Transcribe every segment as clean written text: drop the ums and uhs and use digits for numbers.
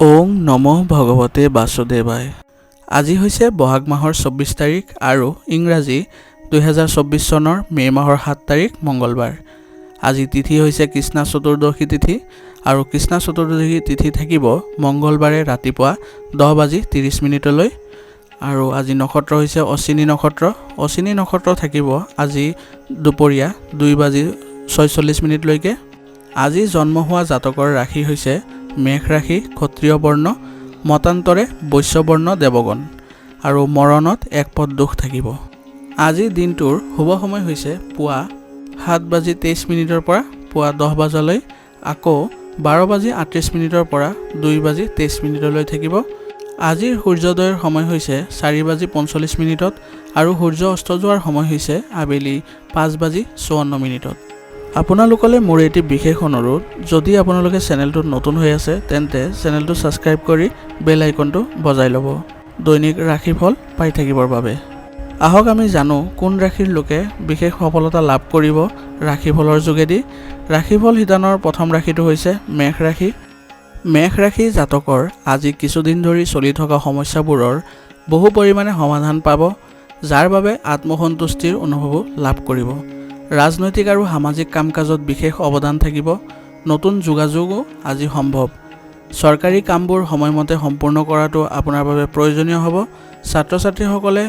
ওং নমঃ ভগৱতে বাসুদেৱায়। আজি হৈছে বহাগ মাহৰ 24 তাৰিখ আৰু ইংৰাজী 2024 চনৰ মে মাহৰ 7 তাৰিখ মঙ্গলবাৰ। আজি তিথি হৈছে কৃষ্ণা চতুৰ্দশী তিথি আৰু কৃষ্ণা চতুৰ্দশী তিথি থাকিব মঙ্গলবাৰে ৰাতিপুৱা 10:30 আৰু আজি নক্ষত্ৰ হৈছে অশ্বিনী নক্ষত্ৰ। অশ্বিনী নক্ষত্ৰ থাকিব আজি দুপৰীয়া 2:46 আজি জন্ম হোৱা জাতকৰ ৰাশি হৈছে মেঘ ৰাশি ক্ষত্ৰিয় বৰ্ণ, মতান্তৰে বৈশ্য বৰ্ণ দেৱগণ আৰু মৰণত এক পদ দুখ থাকিব। আজি দিনটোৰ শুভ সময় হৈছে পুৱা 7:23 পৰা পুৱা 10 বজালৈ, আকৌ 12:38 পৰা 2:23 থাকিব। আজিৰ সূৰ্যোদয়ৰ সময় হৈছে 4:45 আৰু সূৰ্য অস্ত যোৱাৰ সময় হৈছে আবেলি 5:54। আপোনালোকলৈ মোৰ এটি বিশেষ অনুৰোধ, যদি আপোনালোকে চেনেলটোত নতুন হৈ আছে তেন্তে চেনেলটো ছাবস্ক্ৰাইব কৰি বেল আইকনটো বজাই ল'ব দৈনিক ৰাশিফল পাই থাকিবৰ বাবে। আহক আমি জানো কোন ৰাশিৰ লোকে বিশেষ সফলতা লাভ কৰিব ৰাশিফলৰ যোগেদি। ৰাশিফল শিতানৰ প্ৰথম ৰাশিটো হৈছে মেঘ ৰাশি। মেঘ ৰাশি জাতকৰ আজি কিছুদিন ধৰি চলি থকা সমস্যাবোৰৰ বহু পৰিমাণে সমাধান পাব, যাৰ বাবে আত্মসন্তুষ্টিৰ অনুভৱো লাভ কৰিব। ৰাজনৈতিক আৰু সামাজিক কাম কাজত বিশেষ অৱদান থাকিব। নতুন যোগাযোগো আজি সম্ভৱ। চৰকাৰী কামবোৰ সময়মতে সম্পূৰ্ণ কৰাটো আপোনাৰ বাবে প্ৰয়োজনীয় হ'ব। ছাত্ৰ ছাত্ৰীসকলে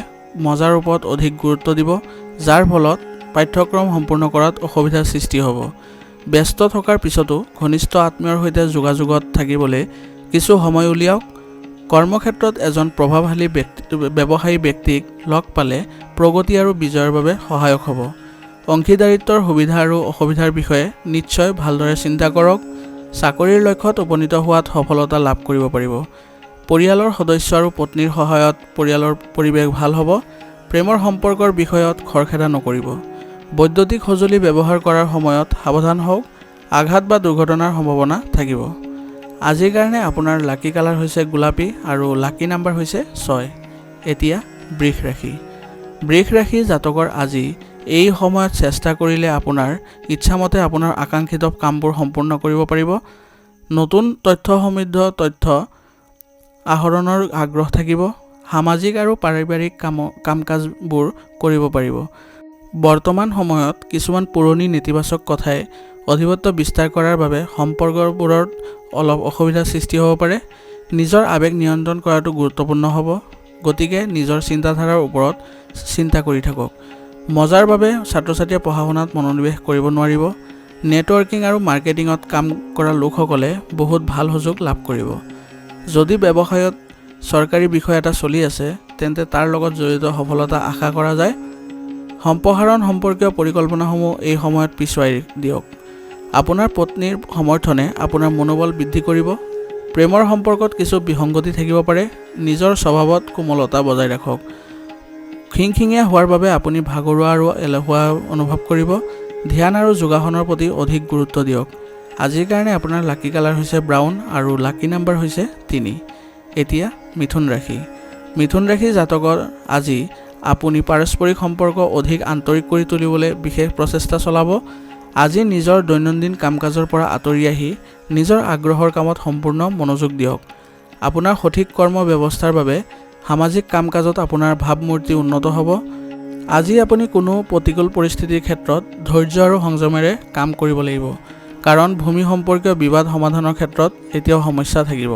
মজাৰ ওপৰত অধিক গুৰুত্ব দিব, যাৰ ফলত পাঠ্যক্ৰম সম্পূৰ্ণ কৰাত অসুবিধাৰ সৃষ্টি হ'ব। ব্যস্ত থকাৰ পিছতো ঘনিষ্ঠ আত্মীয়ৰ সৈতে যোগাযোগত থাকিবলৈ কিছু সময় উলিয়াওক। কৰ্মক্ষেত্ৰত এজন প্ৰভাৱশালী ব্যৱসায়ী ব্যক্তিক লগ পালে প্ৰগতি আৰু বিজয়ৰ বাবে সহায়ক হ'ব। অংশীদাৰিত্বৰ সুবিধা আৰু অসুবিধাৰ বিষয়ে নিশ্চয় ভালদৰে চিন্তা কৰক। চাকৰিৰ লক্ষ্যত উপনীত হোৱাত সফলতা লাভ কৰিব পাৰিব। পৰিয়ালৰ সদস্য আৰু পত্নীৰ সহায়ত পৰিয়ালৰ পৰিৱেশ ভাল হ'ব। প্ৰেমৰ সম্পৰ্কৰ বিষয়ত খৰখেদা নকৰিব। বৈদ্যুতিক সঁজুলি ব্যৱহাৰ কৰাৰ সময়ত সাৱধান হওক, আঘাত বা দুৰ্ঘটনাৰ সম্ভাৱনা থাকিব। আজিৰ কাৰণে আপোনাৰ লাকি কালাৰ হৈছে গোলাপী আৰু লাকি নাম্বাৰ হৈছে 6। এতিয়া বৃষ ৰাশি। বৃষ ৰাশি জাতকৰ আজি এই সময়ত চেষ্টা কৰিলে আপোনাৰ ইচ্ছামতে আপোনাৰ আকাংক্ষিত কামবোৰ সম্পূৰ্ণ কৰিব পাৰিব। নতুন তথ্য সমৃদ্ধ তথ্য আহৰণৰ আগ্ৰহ থাকিব। সামাজিক আৰু পাৰিবাৰিক কাম কাজবোৰ কৰিব পাৰিব। বৰ্তমান সময়ত কিছুমান পুৰণি নেতিবাচক কথাই অধিপত্য বিস্তাৰ কৰাৰ বাবে সম্পৰ্কবোৰত অলপ অসুবিধাৰ সৃষ্টি হ'ব পাৰে। নিজৰ আৱেগ নিয়ন্ত্ৰণ কৰাটো গুৰুত্বপূৰ্ণ হ'ব, গতিকে নিজৰ চিন্তাধাৰাৰ ওপৰত চিন্তা কৰি থাকক। মজাৰ বাবে ছাত্ৰ ছাত্ৰীয়ে পঢ়া শুনাত মনোনিৱেশ কৰিব নোৱাৰিব। নেটৱৰ্কিং আৰু মাৰ্কেটিঙত কাম কৰা লোকসকলে বহুত ভাল সুযোগ লাভ কৰিব। যদি ব্যৱসায়ত চৰকাৰী বিষয় এটা চলি আছে তেন্তে তাৰ লগত জড়িত সফলতা আশা কৰা যায়। সম্প্ৰসাৰণ সম্পৰ্কীয় পৰিকল্পনাসমূহ এই সময়ত পিছুৱাই দিয়ক। আপোনাৰ পত্নীৰ সমৰ্থনে আপোনাৰ মনোবল বৃদ্ধি কৰিব। প্ৰেমৰ সম্পৰ্কত কিছু বিসংগতি থাকিব পাৰে। নিজৰ স্বভাৱত কোমলতা বজাই ৰাখক। খিংখিঙীয়া হোৱাৰ বাবে আপুনি ভাগৰুৱা আৰু এলেহুৱা অনুভৱ কৰিব। ধ্যান আৰু যোগাসনৰ প্ৰতি অধিক গুৰুত্ব দিয়ক। আজিৰ কাৰণে আপোনাৰ লাকি কালাৰ হৈছে ব্ৰাউন আৰু লাকি নাম্বাৰ হৈছে 3। এতিয়া মিথুন ৰাশি। মিথুন ৰাশি জাতকৰ আজি আপুনি পাৰস্পৰিক সম্পৰ্ক অধিক আন্তৰিক কৰি তুলিবলৈ বিশেষ প্ৰচেষ্টা চলাব। আজি নিজৰ দৈনন্দিন কাম কাজৰ পৰা আঁতৰি আহি নিজৰ আগ্ৰহৰ কামত সম্পূৰ্ণ মনোযোগ দিয়ক। আপোনাৰ সঠিক কৰ্ম ব্যৱস্থাৰ বাবে সামাজিক কাম কাজত আপোনাৰ ভাৱমূৰ্তি উন্নত হ'ব। আজি আপুনি কোনো প্ৰতিকূল পৰিস্থিতিৰ ক্ষেত্ৰত ধৈৰ্য আৰু সংযমেৰে কাম কৰিব লাগিব, কাৰণ ভূমি সম্পৰ্কীয় বিবাদ সমাধানৰ ক্ষেত্ৰত এতিয়াও সমস্যা থাকিব।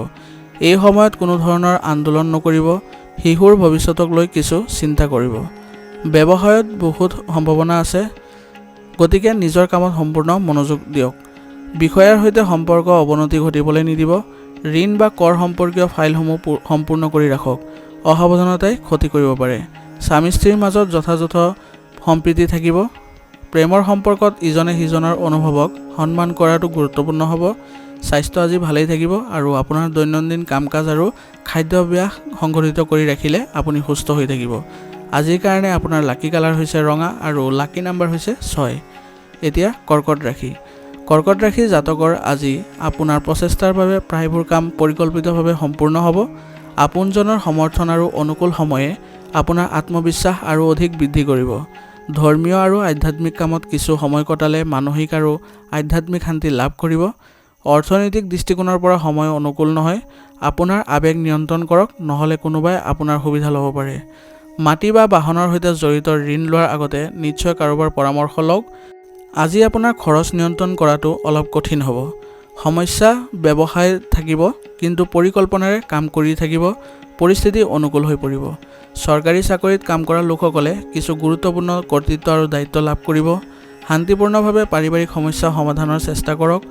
এই সময়ত কোনো ধৰণৰ আন্দোলন নকৰিব। শিশুৰ ভৱিষ্যতক লৈ কিছু চিন্তা কৰিব। ব্যৱসায়ত বহুত সম্ভাৱনা আছে, গতিকে নিজৰ কামত সম্পূৰ্ণ মনোযোগ দিয়ক। বিষয়াৰ সৈতে সম্পৰ্ক অৱনতি ঘটিবলৈ নিদিব। ঋণ বা কৰ সম্পৰ্কীয় ফাইলসমূহ সম্পূৰ্ণ কৰি ৰাখক। অসাৱধানতাই ক্ষতি কৰিব পাৰে। স্বামী স্ত্ৰীৰ মাজত যথাযথ সম্প্ৰীতি থাকিব। প্ৰেমৰ সম্পৰ্কত ইজনে সিজনৰ অনুভৱক সন্মান কৰাটো গুৰুত্বপূৰ্ণ হ'ব। স্বাস্থ্য আজি ভালেই থাকিব আৰু আপোনাৰ দৈনন্দিন কাম কাজ আৰু খাদ্যাভ্যাস সংগঠিত কৰি ৰাখিলে আপুনি সুস্থ হৈ থাকিব। আজিৰ কাৰণে আপোনাৰ লাকি কালাৰ হৈছে ৰঙা আৰু লাকি নাম্বাৰ হৈছে 6। এতিয়া কৰ্কট ৰাশি। কৰ্কট ৰাশি জাতকৰ আজি আপোনাৰ প্ৰচেষ্টাৰ বাবে প্ৰায়বোৰ কাম পৰিকল্পিতভাৱে সম্পূৰ্ণ হ'ব। আপোনজনৰ সমৰ্থন আৰু অনুকূল সময়ে আপোনাৰ আত্মবিশ্বাস আৰু অধিক বৃদ্ধি কৰিব। ধৰ্মীয় আৰু আধ্যাত্মিক কামত কিছু সময় কটালে মানসিক আৰু আধ্যাত্মিক শান্তি লাভ কৰিব। অৰ্থনৈতিক দৃষ্টিকোণৰ পৰা সময় অনুকূল নহয়। আপোনাৰ আৱেগ নিয়ন্ত্ৰণ কৰক, নহ'লে কোনোবাই আপোনাৰ সুবিধা ল'ব পাৰে। মাটি বা বাহনৰ সৈতে জড়িত ঋণ লোৱাৰ আগতে নিশ্চয় কাৰোবাৰ পৰামৰ্শ লওক। আজি আপোনাৰ খৰচ নিয়ন্ত্ৰণ কৰাটো অলপ কঠিন হ'ব। সমস্যা ব্যৱসায় থাকিব, কিন্তু পৰিকল্পনাৰে কাম কৰি থাকিব, পৰিস্থিতি অনুকূল হৈ পৰিব। চৰকাৰী চাকৰিত কাম কৰা লোকসকলে কিছু গুৰুত্বপূৰ্ণ কৰ্তৃত্ব আৰু দায়িত্ব লাভ কৰিব। শান্তিপূৰ্ণভাৱে পাৰিবাৰিক সমস্যা সমাধানৰ চেষ্টা কৰক।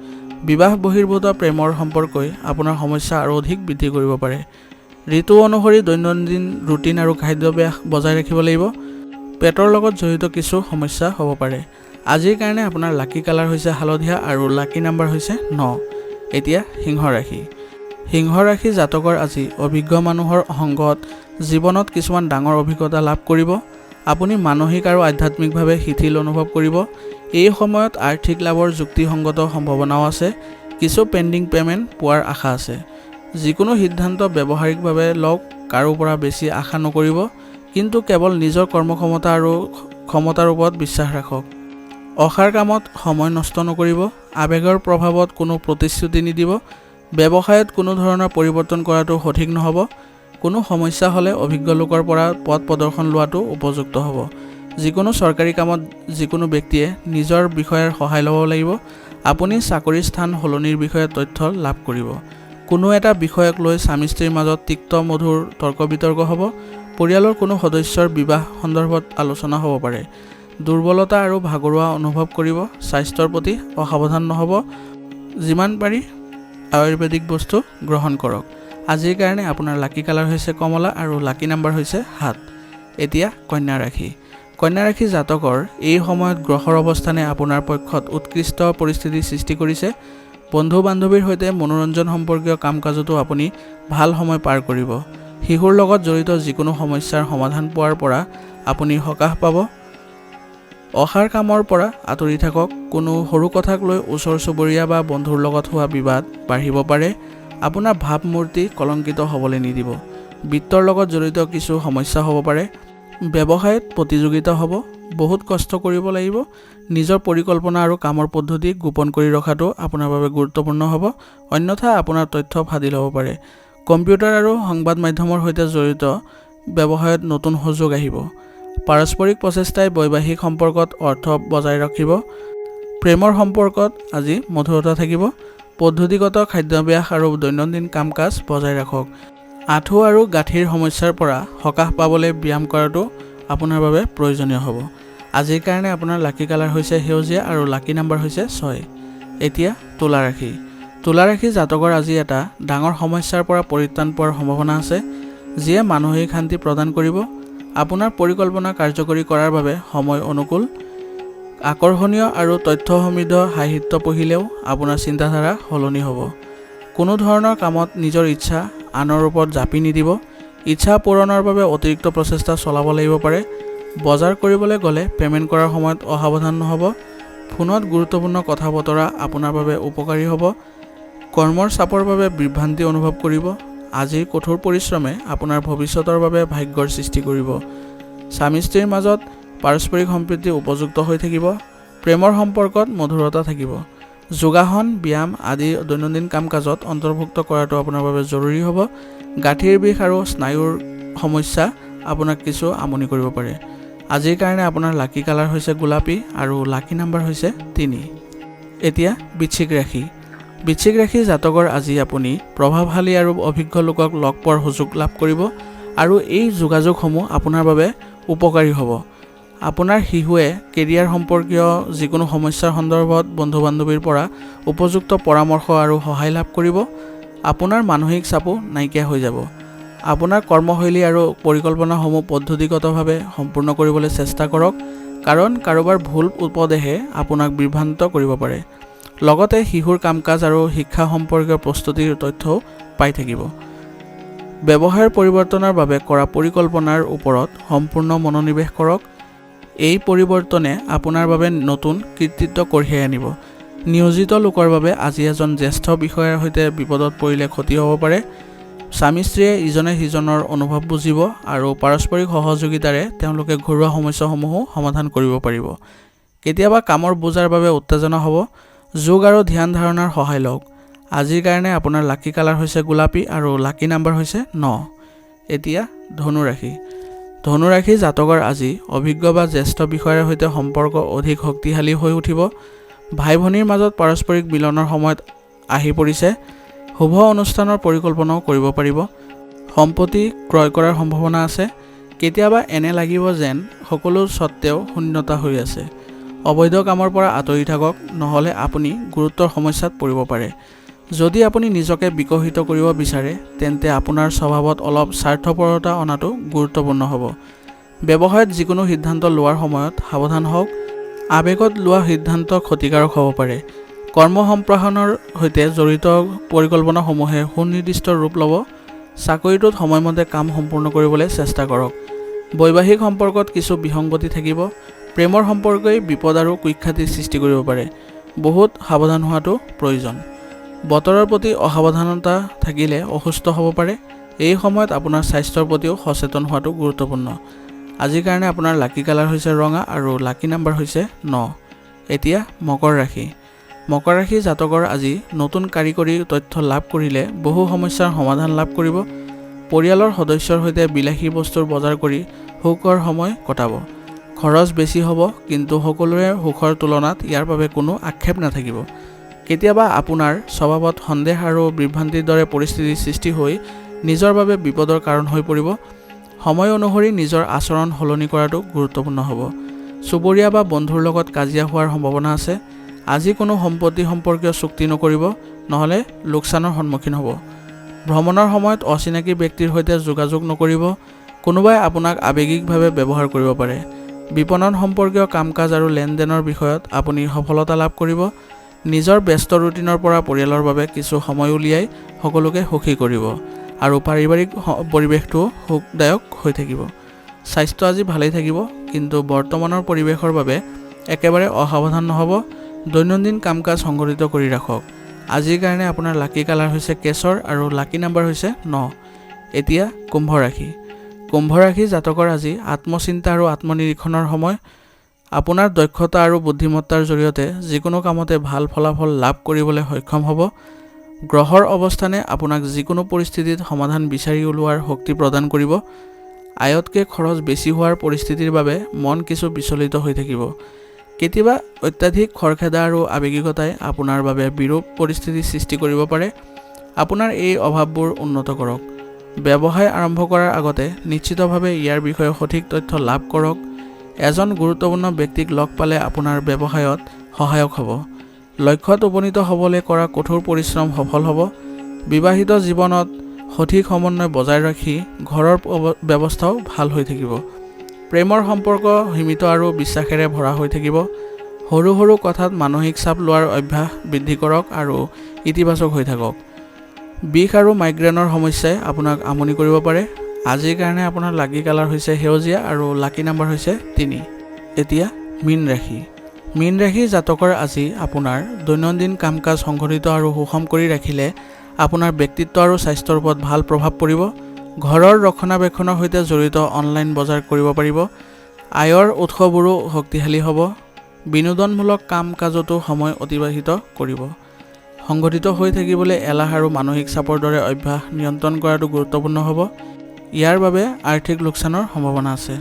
বিবাহ বহিৰ্ভূত প্ৰেমৰ সম্পৰ্কই আপোনাৰ সমস্যা আৰু অধিক বৃদ্ধি কৰিব পাৰে। ঋতু অনুসৰি দৈনন্দিন ৰুটিন আৰু খাদ্যাভ্যাস বজাই ৰাখিব লাগিব। পেটৰ লগত জড়িত কিছু সমস্যা হ'ব পাৰে। আজিৰ কাৰণে আপোনাৰ লাকি কালাৰ হৈছে হালধীয়া আৰু লাকি নাম্বাৰ হৈছে 9। এতিয়া সিংহ ৰাশি। সিংহ ৰাশি জাতকৰ আজি অভিজ্ঞ মানুহৰ সংগত জীৱনত কিছুমান ডাঙৰ অভিজ্ঞতা লাভ কৰিব। আপুনি মানসিক আৰু আধ্যাত্মিকভাৱে শিথিল অনুভৱ কৰিব। এই সময়ত আৰ্থিক লাভৰ যুক্তিসংগত সম্ভাৱনাও আছে। কিছু পেণ্ডিং পে'মেণ্ট পোৱাৰ আশা আছে। যিকোনো সিদ্ধান্ত ব্যৱহাৰিকভাৱে লওক, কাৰো পৰা বেছি আশা নকৰিব, কিন্তু কেৱল নিজৰ কৰ্মক্ষমতা আৰু ক্ষমতাৰ ওপৰত বিশ্বাস ৰাখক। অসাৰ কামত সময় নষ্ট নকৰিব। আৱেগৰ প্ৰভাৱত কোনো প্ৰতিশ্ৰুতি নিদিব। ব্যৱসায়ত কোনো ধৰণৰ পৰিৱৰ্তন কৰাটো সঠিক নহ'ব। কোনো সমস্যা হ'লে অভিজ্ঞ লোকৰ পৰা পথ প্ৰদৰ্শন লোৱাটো উপযুক্ত হ'ব। যিকোনো চৰকাৰী কামত যিকোনো ব্যক্তিয়ে নিজৰ বিষয়ৰ সহায় ল'ব লাগিব। আপুনি চাকৰিৰ স্থান সলনিৰ বিষয়ে তথ্য লাভ কৰিব। কোনো এটা বিষয়ক লৈ স্বামী স্ত্ৰীৰ মাজত তিক্ত মধুৰ তৰ্ক বিতৰ্ক হ'ব। পৰিয়ালৰ কোনো সদস্যৰ বিবাহ সন্দৰ্ভত আলোচনা হ'ব পাৰে। দুৰ্বলতা আৰু ভাগৰুৱা অনুভৱ কৰিব। স্বাস্থ্যৰ প্ৰতি অসাৱধান নহ'ব। যিমান পাৰি আয়ুৰ্বেদিক বস্তু গ্ৰহণ কৰক। আজিৰ কাৰণে আপোনাৰ লাকি কালাৰ হৈছে কমলা আৰু লাকি নাম্বাৰ হৈছে 7। এতিয়া কন্যা ৰাশি। কন্যা ৰাশি জাতকৰ এই সময়ত গ্ৰহৰ অৱস্থানে আপোনাৰ পক্ষত উৎকৃষ্ট পৰিস্থিতিৰ সৃষ্টি কৰিছে। বন্ধু বান্ধৱীৰ সৈতে মনোৰঞ্জন সম্পৰ্কীয় কাম কাজতো আপুনি ভাল সময় পাৰ কৰিব। শিশুৰ লগত জড়িত যিকোনো সমস্যাৰ সমাধান পোৱাৰ পৰা আপুনি সকাহ পাব। অসাৰ কামৰ পৰা আঁতৰি থাকক। কোনো সৰু কথাক লৈ ওচৰ চুবুৰীয়া বা বন্ধুৰ লগত হোৱা বিবাদ বাঢ়িব পাৰে। আপোনাৰ ভাৱমূৰ্তি কলংকিত হ'বলৈ নিদিব। বিত্তৰ লগত জড়িত কিছু সমস্যা হ'ব পাৰে। ব্যৱসায়ত প্ৰতিযোগিতা হ'ব। বহুত কষ্ট কৰিব লাগিব। নিজৰ পৰিকল্পনা আৰু কামৰ পদ্ধতি গোপন কৰি ৰখাটো আপোনাৰ বাবে গুৰুত্বপূৰ্ণ হ'ব, অন্যথা আপোনাৰ তথ্য ফাদিল হ'ব পাৰে। কম্পিউটাৰ আৰু সংবাদ মাধ্যমৰ সৈতে জড়িত ব্যৱসায়ত নতুন সুযোগ আহিব। পাৰস্পৰিক প্ৰচেষ্টাই বৈবাহিক সম্পৰ্কত অৰ্থ বজাই ৰাখিব। প্ৰেমৰ সম্পৰ্কত আজি মধুৰতা থাকিব। পদ্ধতিগত খাদ্যাভ্যাস আৰু দৈনন্দিন কাম কাজ বজাই ৰাখক। আঁঠু আৰু গাঁঠিৰ সমস্যাৰ পৰা সকাহ পাবলৈ ব্যায়াম কৰাটো আপোনাৰ বাবে প্ৰয়োজনীয় হ'ব। আজিৰ কাৰণে আপোনাৰ লাকি কালাৰ হৈছে সেউজীয়া আৰু লাকি নাম্বাৰ হৈছে 6। এতিয়া তুলা ৰাশি। তুলা ৰাশি জাতকৰ আজি এটা ডাঙৰ সমস্যাৰ পৰা পৰিত্ৰাণ পোৱাৰ সম্ভাৱনা আছে, যিয়ে মানসিক শান্তি প্ৰদান কৰিব। আপোনাৰ পৰিকল্পনা কাৰ্যকৰী কৰাৰ বাবে সময় অনুকূল। আকৰ্ষণীয় আৰু তথ্য সমৃদ্ধ সাহিত্য পঢ়িলেও আপোনাৰ চিন্তাধাৰা সলনি হ'ব। কোনো ধৰণৰ কামত নিজৰ ইচ্ছা আনৰ ওপৰত জাপি নিদিব। ইচ্ছা পূৰণৰ বাবে অতিৰিক্ত প্ৰচেষ্টা চলাব লাগিব পাৰে। বজাৰ কৰিবলৈ গ'লে পে'মেণ্ট কৰাৰ সময়ত অসাৱধান নহ'ব। ফোনত গুৰুত্বপূৰ্ণ কথা বতৰা আপোনাৰ বাবে উপকাৰী হ'ব। কৰ্মৰ চাপৰ বাবে বিভ্ৰান্তি অনুভৱ কৰিব। আজিৰ কঠোৰ পৰিশ্ৰমে আপোনাৰ ভৱিষ্যতৰ বাবে ভাগ্যৰ সৃষ্টি কৰিব। স্বামী স্ত্ৰীৰ মাজত পাৰস্পৰিক সম্প্ৰীতি উপযুক্ত হৈ থাকিব। প্ৰেমৰ সম্পৰ্কত মধুৰতা থাকিব। যোগাসন, ব্যায়াম আদি দৈনন্দিন কাম কাজত অন্তৰ্ভুক্ত কৰাটো আপোনাৰ বাবে জৰুৰী হ'ব। গাঁঠিৰ বিষ আৰু স্নায়ুৰ সমস্যা আপোনাক কিছু আমনি কৰিব পাৰে। আজিৰ কাৰণে আপোনাৰ লাকি কালাৰ হৈছে গোলাপী আৰু লাকি নাম্বাৰ হৈছে 3। এতিয়া বৃশ্চিক ৰাশি। বৃশ্চিক ৰাশি জাতকৰ আজি আপুনি প্ৰভাৱশালী আৰু অভিজ্ঞ লোকক লগ পোৱাৰ সুযোগ লাভ কৰিব আৰু এই যোগাযোগসমূহ আপোনাৰ বাবে উপকাৰী হ'ব। আপোনাৰ শিশুৱে কেৰিয়াৰ সম্পৰ্কীয় যিকোনো সমস্যাৰ সন্দৰ্ভত বন্ধু বান্ধৱীৰ পৰা উপযুক্ত পৰামৰ্শ আৰু সহায় লাভ কৰিব। আপোনাৰ মানসিক চাপো নাইকিয়া হৈ যাব। আপোনাৰ কৰ্মশৈলী আৰু পৰিকল্পনাসমূহ পদ্ধতিগতভাৱে সম্পূৰ্ণ কৰিবলৈ চেষ্টা কৰক, কাৰণ কাৰোবাৰ ভুল উপদেশে আপোনাক বিভ্ৰান্ত কৰিব পাৰে। লগতে শিশুৰ কাম কাজ আৰু শিক্ষা সম্পৰ্কীয় প্ৰস্তুতিৰ তথ্যও পাই থাকিব। ব্যৱসায়ৰ পৰিৱৰ্তনৰ বাবে কৰা পৰিকল্পনাৰ ওপৰত সম্পূৰ্ণ মনোনিৱেশ কৰক। এই পৰিৱৰ্তনে আপোনাৰ বাবে নতুন কৃতিত্ব কঢ়িয়াই আনিব। নিয়োজিত লোকৰ বাবে আজি এজন জ্যেষ্ঠ বিষয়াৰ সৈতে বিপদত পৰিলে ক্ষতি হ'ব পাৰে। স্বামী স্ত্ৰীয়ে ইজনে সিজনৰ অনুভৱ বুজিব আৰু পাৰস্পৰিক সহযোগিতাৰে তেওঁলোকে ঘৰুৱা সমস্যাসমূহো সমাধান কৰিব পাৰিব। কেতিয়াবা কামৰ বোজাৰ বাবে উত্তেজনা হ'ব। যোগ আৰু ধ্যান ধাৰণাৰ সহায় লওক। আজিৰ কাৰণে আপোনাৰ লাকি কালাৰ হৈছে গোলাপী আৰু লাকি নাম্বাৰ হৈছে 9। এতিয়া ধনু ৰাশি। ধনু ৰাশি জাতকৰ আজি অভিজ্ঞ বা জ্যেষ্ঠ বিষয়ৰ সৈতে সম্পৰ্ক অধিক শক্তিশালী হৈ উঠিব। ভাই ভনীৰ মাজত পাৰস্পৰিক মিলনৰ সময়ত আহি পৰিছে। শুভ অনুষ্ঠানৰ পৰিকল্পনাও কৰিব পাৰিব। সম্পত্তি ক্ৰয় কৰাৰ সম্ভাৱনা আছে। কেতিয়াবা এনে লাগিব যেন সকলো স্বত্তেও শূন্যতা হৈ আছে। অবৈধ কামৰ পৰা আঁতৰি থাকক, নহ'লে আপুনি গুৰুতৰ সমস্যাত পৰিব পাৰে। যদি আপুনি নিজকে বিকশিত কৰিব বিচাৰে তেন্তে আপোনাৰ স্বভাৱত অলপ স্বাৰ্থপৰতা অনাটো গুৰুত্বপূৰ্ণ হ'ব। ব্যৱসায়ত যিকোনো সিদ্ধান্ত লোৱাৰ সময়ত সাৱধান হওক। আৱেগত লোৱা সিদ্ধান্ত ক্ষতিকাৰক হ'ব পাৰে। কৰ্ম সম্প্ৰসাৰণৰ সৈতে জড়িত পৰিকল্পনাসমূহে সুনিৰ্দিষ্ট ৰূপ ল'ব। চাকৰিটোত সময়মতে কাম সম্পূৰ্ণ কৰিবলৈ চেষ্টা কৰক। বৈবাহিক সম্পৰ্কত কিছু বিসংগতি থাকিব। প্ৰেমৰ সম্পৰ্কই বিপদ আৰু কুখ্যাতিৰ সৃষ্টি কৰিব পাৰে। বহুত সাৱধান হোৱাটো প্ৰয়োজন। বতৰৰ প্ৰতি অসাৱধানতা থাকিলে অসুস্থ হ'ব পাৰে। এই সময়ত আপোনাৰ স্বাস্থ্যৰ প্ৰতিও সচেতন হোৱাটো গুৰুত্বপূৰ্ণ। আজিৰ কাৰণে আপোনাৰ লাকি কালাৰ হৈছে ৰঙা আৰু লাকি নাম্বাৰ হৈছে 9। এতিয়া মকৰ ৰাশি। মকৰ ৰাশি জাতকৰ আজি নতুন কাৰিকৰী তথ্য লাভ কৰিলে বহু সমস্যাৰ সমাধান লাভ কৰিব। পৰিয়ালৰ সদস্যৰ সৈতে বিলাসী বস্তুৰ বজাৰ কৰি সুখৰ সময় কটাব। খৰচ বেছি হ'ব, কিন্তু সকলোৰে সুখৰ তুলনাত ইয়াৰ বাবে কোনো আক্ষেপ নাথাকিব। কেতিয়াবা আপোনাৰ স্বভাৱত সন্দেহ আৰু বিভ্ৰান্তিৰ দৰে পৰিস্থিতিৰ সৃষ্টি হৈ নিজৰ বাবে বিপদৰ কাৰণ হৈ পৰিব। সময় অনুসৰি নিজৰ আচৰণ সলনি কৰাটো গুৰুত্বপূৰ্ণ হ'ব। চুবুৰীয়া বা বন্ধুৰ লগত কাজিয়া হোৱাৰ সম্ভাৱনা আছে। আজি কোনো সম্পত্তি সম্পৰ্কীয় চুক্তি নকৰিব, নহ'লে লোকচানৰ সন্মুখীন হ'ব। ভ্ৰমণৰ সময়ত অচিনাকি ব্যক্তিৰ সৈতে যোগাযোগ নকৰিব। কোনোবাই আপোনাক আৱেগিকভাৱে ব্যৱহাৰ কৰিব পাৰে। বিপণন সম্পৰ্কীয় কাম-কাজ আৰু লেনদেনৰ বিষয়ত আপুনি সফলতা লাভ কৰিব। নিজৰ ব্যস্ত ৰুটিনৰ পৰা পৰিয়ালৰ বাবে কিছু সময় উলিয়াই সকলোকে সুখী কৰিব আৰু পাৰিবাৰিক পৰিৱেশটো সুখদায়ক হৈ থাকিব। স্বাস্থ্য আজি ভালেই থাকিব, কিন্তু বৰ্তমানৰ পৰিৱেশৰ বাবে একেবাৰে অসাৱধান নহ'ব। দৈনন্দিন কাম-কাজ সংগঠিত কৰি ৰাখক। আজিৰ কাৰণে আপোনাৰ লাকি কালাৰ হৈছে কেশৰ আৰু লাকি নাম্বাৰ হৈছে 9। এতিয়া কুম্ভ ৰাশি। কুম্ভ ৰাশি জাতকৰ আজি আত্মচিন্তা আৰু আত্মনিৰীক্ষণৰ সময়। আপোনাৰ দক্ষতা আৰু বুদ্ধিমত্তাৰ জৰিয়তে যিকোনো কামতে ভাল ফলাফল লাভ কৰিবলৈ সক্ষম হ'ব। গ্ৰহৰ অৱস্থানে আপোনাক যিকোনো পৰিস্থিতিত সমাধান বিচাৰি উলিওৱাৰ শক্তি প্ৰদান কৰিব। আয়তকৈ খৰচ বেছি হোৱাৰ পৰিস্থিতিৰ বাবে মন কিছু বিচলিত হৈ থাকিব। কেতিয়াবা অত্যাধিক খৰখেদা আৰু আৱেগিকতাই আপোনাৰ বাবে বিৰূপ পৰিস্থিতিৰ সৃষ্টি কৰিব পাৰে। আপোনাৰ এই অভাৱবোৰ উন্নত কৰক। ব্যৱসায় আৰম্ভ কৰাৰ আগতে নিশ্চিতভাৱে ইয়াৰ বিষয়ে সঠিক তথ্য লাভ কৰক। এজন গুৰুত্বপূৰ্ণ ব্যক্তিক লগ পালে আপোনাৰ ব্যৱসায়ত সহায়ক হ'ব। লক্ষ্যত উপনীত হ'বলৈ কৰা কঠোৰ পৰিশ্ৰম সফল হ'ব। বিবাহিত জীৱনত সঠিক সমন্বয় বজাই ৰাখি ঘৰৰ ব্যৱস্থাও ভাল হৈ থাকিব। প্ৰেমৰ সম্পৰ্ক সীমিত আৰু বিশ্বাসেৰে ভৰা হৈ থাকিব। সৰু সৰু কথাত মানসিক চাপ লোৱাৰ অভ্যাস বৃদ্ধি কৰক আৰু ইতিবাচক হৈ থাকক। বিষ আৰু মাইগ্ৰেনৰ সমস্যাই আপোনাক আমনি কৰিব পাৰে। আজিৰ কাৰণে আপোনাৰ লাকি কালাৰ হৈছে সেউজীয়া আৰু লাকি নাম্বাৰ হৈছে 3। এতিয়া মীন ৰাশি। মীন ৰাশি জাতকৰ আজি আপোনাৰ দৈনন্দিন কাম-কাজ সংগঠিত আৰু সুষম কৰি ৰাখিলে আপোনাৰ ব্যক্তিত্ব আৰু স্বাস্থ্যৰ ওপৰত ভাল প্ৰভাৱ পৰিব। ঘৰৰ ৰক্ষণাবেক্ষণৰ সৈতে জড়িত অনলাইন বজাৰ কৰিব পাৰিব। আয়ৰ উৎসবোৰো শক্তিশালী হ'ব। বিনোদনমূলক কাম-কাজতো সময় অতিবাহিত কৰিব। সংগঠিত হৈ থাকিবলৈ এলাহ আৰু মানসিক চাপৰ দৰে অভ্যাস নিয়ন্ত্ৰণ কৰাটো গুৰুত্বপূৰ্ণ হ'ব। ইয়াৰ বাবে আৰ্থিক লোকচানৰ সম্ভাৱনা আছে।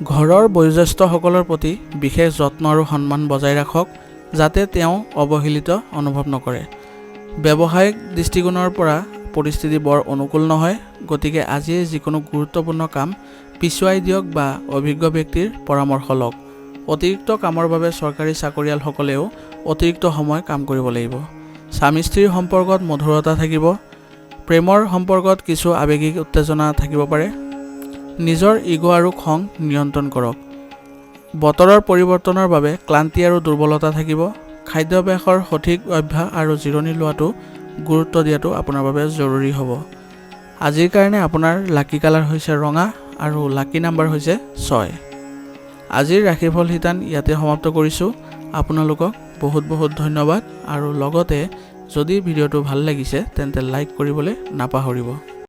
ঘৰৰ বয়োজ্যেষ্ঠসকলৰ প্ৰতি বিশেষ যত্ন আৰু সন্মান বজাই ৰাখক, যাতে তেওঁ অৱহেলিত অনুভৱ নকৰে। ব্যৱসায়িক দৃষ্টিকোণৰ পৰা পৰিস্থিতি বৰ অনুকূল নহয়, গতিকে আজিয়ে যিকোনো গুৰুত্বপূৰ্ণ কাম পিছুৱাই দিয়ক বা অভিজ্ঞ ব্যক্তিৰ পৰামৰ্শ লওক। অতিৰিক্ত কামৰ বাবে চৰকাৰী চাকৰিয়ালসকলেও অতিৰিক্ত সময় কাম কৰিব লাগিব। স্বামী স্ত্ৰীৰ সম্পৰ্কত মধুৰতা থাকিব। প্ৰেমৰ সম্পৰ্কত কিছু আৱেগিক উত্তেজনা থাকিব পাৰে। নিজৰ ইগ' আৰু খং নিয়ন্ত্ৰণ কৰক। বতৰৰ পৰিৱৰ্তনৰ বাবে ক্লান্তি আৰু দুৰ্বলতা থাকিব। খাদ্যাভ্যাসৰ সঠিক অভ্যাস আৰু জিৰণি লোৱাটো গুৰুত্ব দিয়াটো আপোনাৰ বাবে জৰুৰী হ'ব। আজিৰ কাৰণে আপোনাৰ লাকি কালাৰ হৈছে ৰঙা আৰু লাকি নাম্বাৰ হৈছে 6। আজিৰ ৰাশিফল শিতান ইয়াতে সমাপ্ত কৰিছোঁ। আপোনালোকক বহুত বহুত ধন্যবাদ আৰু লগতে যদি ভিডিঅ'টো ভাল লাগিছে তেন্তে লাইক কৰিবলৈ নাপাহৰিব।